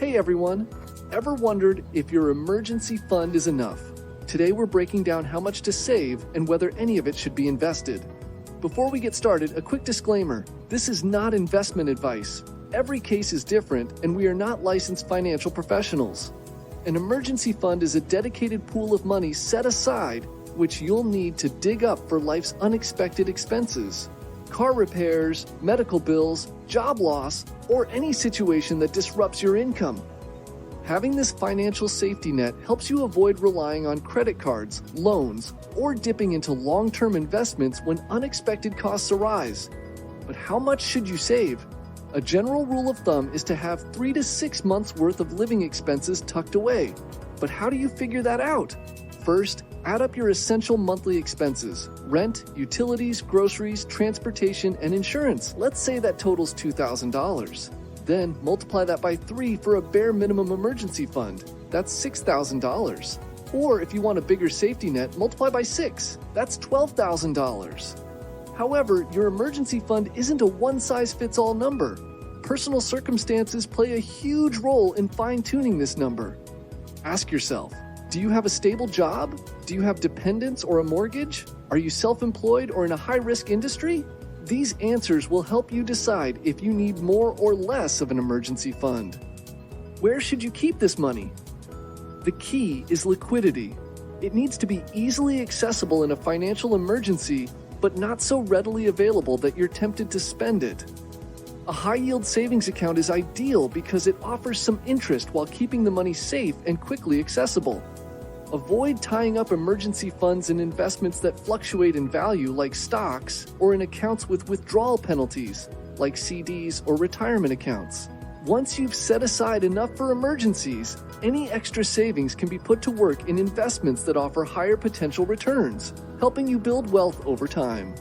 Hey everyone! Ever wondered if your emergency fund is enough? Today we're breaking down how much to save and whether any of it should be invested. Before we get started, a quick disclaimer. This is not investment advice. Every case is different and we are not licensed financial professionals. An emergency fund is a dedicated pool of money set aside which you'll need to dig up for life's unexpected expenses. Car repairs, medical bills, job loss, or any situation that disrupts your income. Having this financial safety net helps you avoid relying on credit cards, loans, or dipping into long-term investments when unexpected costs arise. But how much should you save? A general rule of thumb is to have 3 to 6 months worth of living expenses tucked away. But how do you figure that out? First, add up your essential monthly expenses: rent, utilities, groceries, transportation, and insurance. Let's say that totals $2,000. Then multiply that by 3 for a bare minimum emergency fund. That's $6,000. Or if you want a bigger safety net, multiply by 6. That's $12,000. However, your emergency fund isn't a one-size-fits-all number. Personal circumstances play a huge role in fine-tuning this number. Ask yourself, do you have a stable job? Do you have dependents or a mortgage? Are you self-employed or in a high-risk industry? These answers will help you decide if you need more or less of an emergency fund. Where should you keep this money? The key is liquidity. It needs to be easily accessible in a financial emergency, but not so readily available that you're tempted to spend it. A high-yield savings account is ideal because it offers some interest while keeping the money safe and quickly accessible. Avoid tying up emergency funds in investments that fluctuate in value like stocks or in accounts with withdrawal penalties like CDs or retirement accounts. Once you've set aside enough for emergencies, any extra savings can be put to work in investments that offer higher potential returns, helping you build wealth over time.